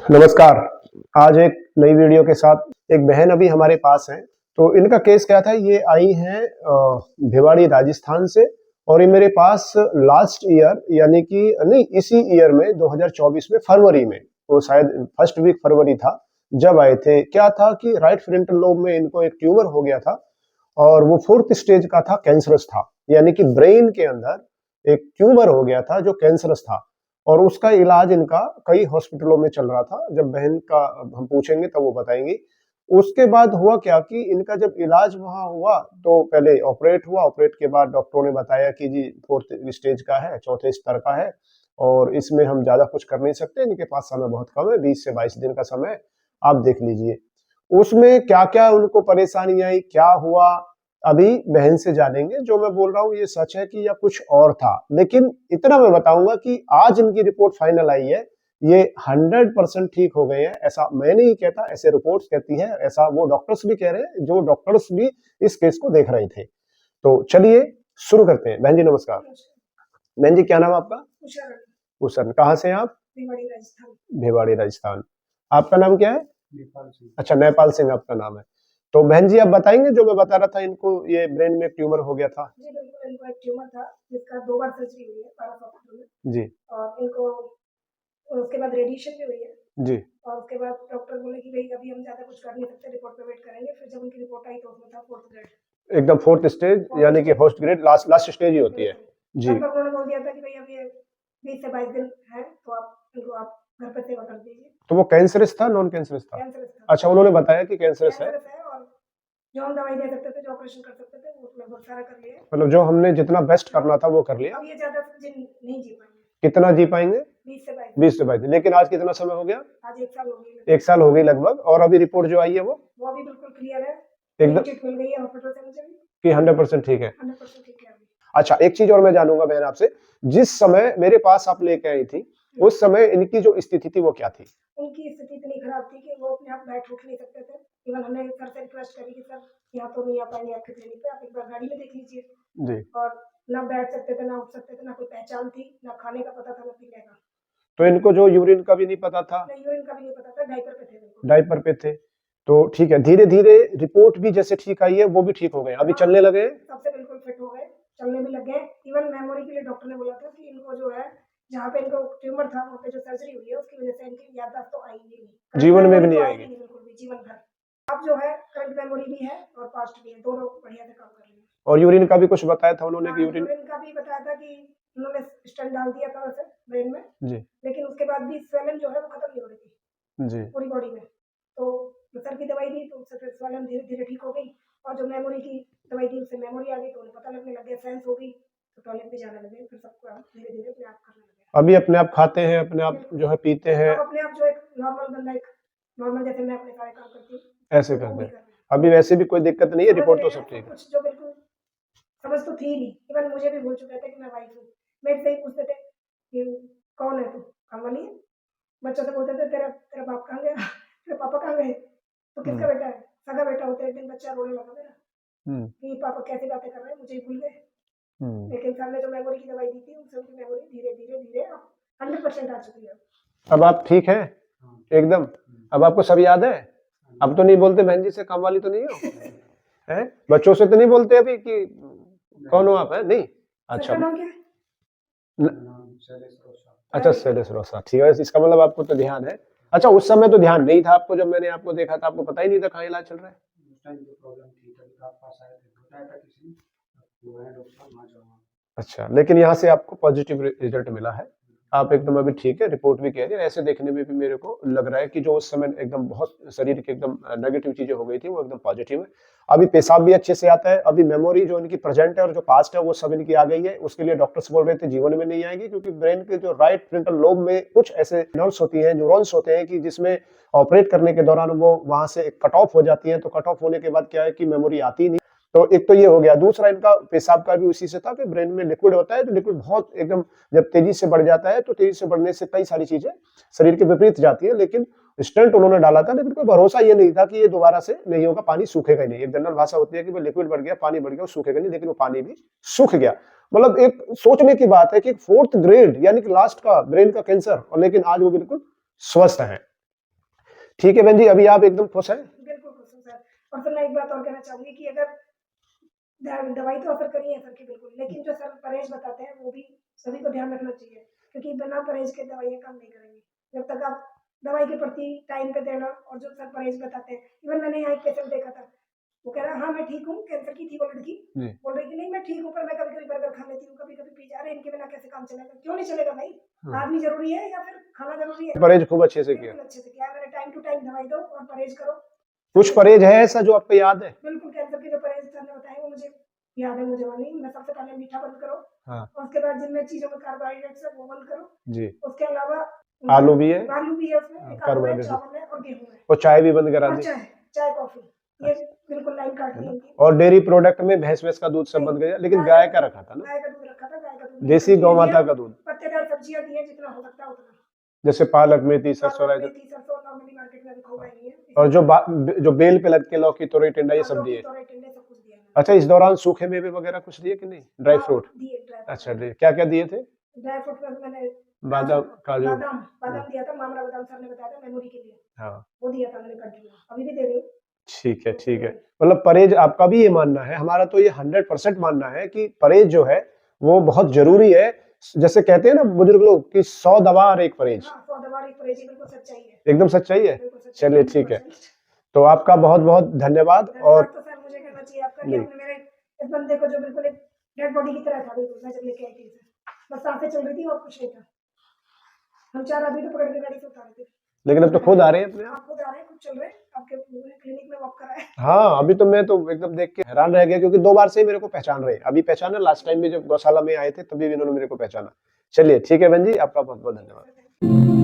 नमस्कार। आज एक नई वीडियो के साथ एक बहन अभी हमारे पास हैं। तो इनका केस क्या था, ये आई हैं भिवाड़ी राजस्थान से और ये मेरे पास लास्ट ईयर यानी कि नहीं इसी ईयर में 2024 में फरवरी में, वो शायद फर्स्ट वीक फरवरी था जब आए थे। क्या था कि राइट फ्रंटल लोब में इनको एक ट्यूमर हो गया था और वो 4th स्टेज का था, कैंसरस था, यानी कि ब्रेन के अंदर एक ट्यूमर हो गया था जो कैंसरस था और उसका इलाज इनका कई हॉस्पिटलों में चल रहा था। जब बहन का हम पूछेंगे तब वो बताएंगी। उसके बाद हुआ क्या कि इनका जब इलाज वहां हुआ तो पहले ऑपरेट हुआ। ऑपरेट के बाद डॉक्टरों ने बताया कि जी 4th स्टेज का है, 4थे स्तर का है और इसमें हम ज्यादा कुछ कर नहीं सकते, इनके पास समय बहुत कम है, 20 से 22 दिन का समय, आप देख लीजिए। उसमें क्या क्या उनको परेशानी आई, क्या हुआ, अभी बहन से जानेंगे। जो मैं बोल रहा हूँ ये सच है कि या कुछ और था, लेकिन इतना मैं बताऊंगा कि आज इनकी रिपोर्ट फाइनल आई है, ये 100% ठीक हो गए हैं। ऐसा मैं नहीं कहता, ऐसे रिपोर्ट्स कहती है, ऐसा वो डॉक्टर्स भी कह रहे हैं, जो डॉक्टर्स भी इस केस को देख रहे थे। तो चलिए शुरू करते हैं। बहन जी नमस्कार। बहन जी क्या नाम है आपका? उषा। कहाँ से हैं आप? भिवाड़ी राजस्थान। भिवाड़ी राजस्थान। आपका नाम क्या है? नेपाल सिंह। अच्छा, नेपाल सिंह आपका नाम है। तो बहन जी आप बताएंगे, जो मैं बता रहा था, इनको ये ब्रेन में ट्यूमर हो गया था। जी बिल्कुल, इनको एक ट्यूमर था जिसका 2 बार सर्जरी हुई है पारस हॉस्पिटल में। जी और इनको उसके बाद रेडिएशन भी हुई है। जी। और उसके बाद डॉक्टर बोले कि भाई अभी हम ज्यादा कुछ कर नहीं सकते, रिपोर्ट पे वेट करेंगे। फिर जब उनकी रिपोर्ट आई तो उसमें था 4th ग्रेड। एकदम 4th स्टेज, यानी कि फर्स्ट ग्रेड लास्ट स्टेज ही होती है। जी। तब उन्होंने बोल दिया था कि भाई अब ये 20 से 22 दिन है तो आप घर पे सेवा कर दीजिए। तो वो कैंसरस था, नॉन कैंसरस था? कैंसरस था। अच्छा, उन्होंने बताया कि कैंसरस है। कैंसरस है और जो हम दवाई दे सकते थे, जो ऑपरेशन कर सकते थे, वो लगभग सारा कर लिया है। मतलब जो हमने जितना बेस्ट करना था वो कर लिया। अब ये ज्यादा दिन नहीं जी पाएंगे। कितना जी पाएंगे? 20 से 22। 20 से 22। लेकिन आज कितना समय हो गया? आज 1 साल हो गई। 1 साल हो गई लगभग। और अभी रिपोर्ट जो आई है वो अभी बिल्कुल क्लियर है। एकदम चिट मिल गई है हॉस्पिटल से मुझे भी कि 100% ठीक है। 100% ठीक है अभी। अच्छा, एक चीज और मैं जानूंगा बहन आपसे, जिस समय मेरे पास आप लेके आई थी उस समय इनकी जो स्थिति थी वो क्या थी? उनकी स्थिति इतनी खराब थी कि वो अपने आप बैठ उठ नहीं सकते थे। इवन हमने सर से रिक्वेस्ट करी कि सर यहाँ तो नहीं आ पाएंगे आपके क्लिनिक पे, आप एक बार गाड़ी में देख लीजिए। जी। और ना बैठ सकते थे, ना उठ सकते थे, ना कोई पहचान थी, ना खाने का पता था, ना पीने का। तो इनको जो यूरिन का भी नहीं पता था? यूरिन का भी नहीं पता था, डायपर पे थे बिल्कुल। डायपर पे थे। तो ठीक है, धीरे धीरे रिपोर्ट भी जैसे ठीक आई है वो भी ठीक हो गए, अभी चलने लगे? सबसे बिल्कुल फिट हो गए, चलने भी लग गए। इवन मेमोरी के लिए डॉक्टर ने बोला था कि इनको जो है, जहाँ पे इनको ट्यूमर था वहाँ पे जो सर्जरी हुई है उसकी वजह से इनकी याददाश्त तो आएगी नहीं, जीवन में भी नहीं आएगी बिल्कुल भी, जीवन भर। अब जो है करंट मेमोरी भी है और पास्ट भी है, दोनों बढ़िया से काम कर रही है। और यूरिन का भी कुछ बताया था उन्होंने कि यूरिन का भी बताया था कि उन्होंने स्टेंट डाल दिया था वैसे ब्रेन में जी, लेकिन उसके बाद भी स्वेलन जो है वो खत्म नहीं हो रही थी जी पूरी बॉडी में। तो सर की दवाई दी तो उससे फिर स्वेलन धीरे धीरे ठीक हो गई। और जो मेमोरी की दवाई दी उससे मेमोरी आ गई तो उन्हें पता लगने लग गया, सेंस हो गई, तो टॉयलेट भी जाने लगे, फिर सबको धीरे धीरे अपने आप करने लगे। अभी अपने आप खाते हैं, अपने आप जो है पीते हैं, अपने आप जो एक नॉर्मल बंदा, एक नॉर्मल जैसे मैं अपने सारे काम करती हूँ ऐसे करते हैं। अभी वैसे भी कोई दिक्कत नहीं है, रिपोर्ट तो सब ठीक है। कुछ जो बिल्कुल समझ तो थी नहीं, इवन मुझे भी भूल चुके थे कि मैं वाइफ हूँ। मेरे से ही पूछते थे कि कौन है तू, काम वाली है। बच्चों से बोलते थे तेरा तेरा बाप कहाँ गया, तेरे पापा कहाँ गए, तो किसका बेटा है, सगा बेटा होता है। एक दिन बच्चा रोने लगा मेरा कि पापा कैसी बातें कर रहे हैं, मुझे ही भूल गए। लेकिन सर ने जो मेमोरी की दवाई दी थी उनसे उनकी मेमोरी धीरे धीरे धीरे 100% आ चुकी है। अब आप ठीक है एकदम? अब आपको सब याद है? अब तो नहीं बोलते बहन जी से काम वाली तो नहीं हो? है बच्चों से तो नहीं बोलते अभी कि कौन हो आप? है नहीं? अच्छा, अच्छा शैलेश रोसा, ठीक है, इसका मतलब आपको तो ध्यान है। अच्छा, उस समय तो ध्यान नहीं था आपको, जब मैंने आपको देखा था आपको पता ही नहीं था कहाँ इलाज चल रहा है। अच्छा, लेकिन यहाँ से आपको पॉजिटिव रिजल्ट मिला है, आप एकदम अभी ठीक है, रिपोर्ट भी कह रही है। ऐसे देखने में भी मेरे को लग रहा है कि जो उस समय एकदम बहुत शरीर की एकदम नेगेटिव चीजें हो गई थी वो एकदम पॉजिटिव है। अभी पेशाब भी अच्छे से आता है, अभी मेमोरी जो इनकी प्रेजेंट है और जो पास्ट है वो सब इनकी आ गई है। उसके लिए डॉक्टर्स बोल रहे थे जीवन में नहीं आएगी, क्योंकि ब्रेन के जो राइट फ्रंटल लोब में कुछ ऐसे नर्व्स होती हैं, न्यूरॉन्स होते हैं कि जिसमें ऑपरेट करने के दौरान वो वहां से कट ऑफ हो जाती है। तो कट ऑफ होने के बाद क्या है कि मेमोरी आती नहीं। तो एक तो ये हो गया। दूसरा इनका पेशाब का भी उसी से था कि ब्रेन में लिक्विड होता है, तो लिक्विड बहुत एकदम जब तेजी से बढ़ जाता है तो तेजी से बढ़ने से कई सारी चीजें शरीर के विपरीत जाती है। लेकिन स्टेंट उन्होंने डाला था, लेकिन कोई भरोसा ये नहीं था कि ये दोबारा से नहीं होगा, पानी सूखेगा नहीं। एक जनरल भाषा होती है कि वो लिक्विड बढ़ गया, पानी बढ़ गया, वो सूखेगा नहीं, लेकिन वो पानी भी सूख गया। मतलब एक सोचने की बात है कि 4th ग्रेड यानी कि लास्ट का ब्रेन का कैंसर, और लेकिन आज वो बिल्कुल स्वस्थ है। ठीक है बहन जी, अभी आप एकदम खुश हैं? बिल्कुल खुश हूँ सर। और सर मैं एक बात और कहना चाहूंगी कि अगर दवाई तो असर करी है सर की बिल्कुल, लेकिन जो सर परहेज बताते हैं वो भी सभी को ध्यान रखना चाहिए, क्योंकि बिना परहेज के दवाइयाँ काम नहीं करेंगी। जब तक आप दवाई के प्रति टाइम पे देना और जो सर परहेज बताते हैं, इवन मैंने यहाँ एक पेशेंट देखा था, वो कह रहा हाँ मैं ठीक हूँ, कैंसर की थी वो लड़की, जी। बोल रही कि नहीं मैं ठीक हूँ, पर मैं कभी कभी बर्गर खा लेती हूँ, कभी कभी पिज्जा, अरे इनके बिना कैसे काम चलेगा? क्यों नहीं चलेगा भाई? आदमी जरूरी है या फिर खाना जरूरी है? परहेज खूब अच्छे से किया। बिल्कुल अच्छे से किया है मैंने, टाइम टू टाइम दवाई दो और परहेज करो। कुछ परहेज है ऐसा जो आपको याद है? बिल्कुल कैंसर के जो परहेज सर ने बताए वो मुझे याद है, मुझे वाली मैं सबसे पहले मीठा बंद करो, हाँ और उसके बाद जिनमें चीजों में कार्बोहाइड्रेट्स है वो बंद करो। जी। उसके अलावा आलू भी है, आलू भी है उसमें, एक आलू है, कार्बोहाइड्रेट, चावल है और गेहूं है, और चाय भी बंद करा और दी। चाय, चाय कॉफी, ये बिल्कुल लाइन काट दी इनकी। और डेयरी प्रोडक्ट में भैंस का दूध सब नहीं, बंद कर दिया, लेकिन गाय का रखा था ना, गाय का दूध रखा था, गाय का दूध देसी गौ माता का दूध, पत्तेदार सब्जियां दी है जितना हो सकता है उतना, जैसे पालक, मेथी, सरसों, पालक, मेथी, सरसों नॉर्मली मार्केट में रखा हुआ नहीं है, और जो बेल पे लगती है लौकी, तोरई, टिंडा, ये सब दिए। तोरई, टिंडे सब कुछ दिया है। अच्छा, इस दौरान सूखे मेवे वगैरह कुछ दिए कि नहीं? Dry fruit? दिए, ड्राई फ्रूट। अच्छा, क्या क्या दिए थे? ड्राई फ्रूट में मैंने बादाम, काजू। बादाम दिया था, मामरा बादाम सर ने बताया था मेमोरी के लिए, हाँ वो दिया था मैंने कंटिन्यू, अभी भी दे रही हूँ। ठीक है, ठीक है। मतलब परहेज आपका भी ये मानना है, हमारा तो ये 100% मानना है कि परहेज जो है वो बहुत जरूरी है। जैसे कहते हैं ना बुजुर्ग लोग कि 100 दवा और एक परहेज। हाँ, 100 दवा और एक परहेज, बिल्कुल सच्चाई है, एकदम सच्चाई है। बिल्कुल सच्चाई चलिए है, ठीक है, 100%। तो आपका बहुत बहुत धन्यवाद। और तो सर मुझे कहना चाहिए आपका कि आपने मेरे इस बंदे को जो बिल्कुल एक डेड बॉडी की तरह था, बिल्कुल मैं जब लेके आई थी इसे, बस सांसें चल रही थी और कुछ नहीं था, हम 4 आदमी तो पकड़ के गाड़ी से उतारे थे, लेकिन अब तो खुद आ रहे हैं अपने आप। आप खुद आ रहे हैं, खुद चल रहे हैं, आपके क्लिनिक में वॉक कराए। हाँ, अभी तो मैं तो एकदम देख के हैरान रह गया, क्योंकि 2 बार से ही मेरे को पहचान रहे हैं। अभी पहचाना, लास्ट टाइम भी जब गौशाला में आए थे तभी भी इन्होंने मेरे को पहचाना। चलिए ठीक है बहन जी, आपका बहुत बहुत धन्यवाद।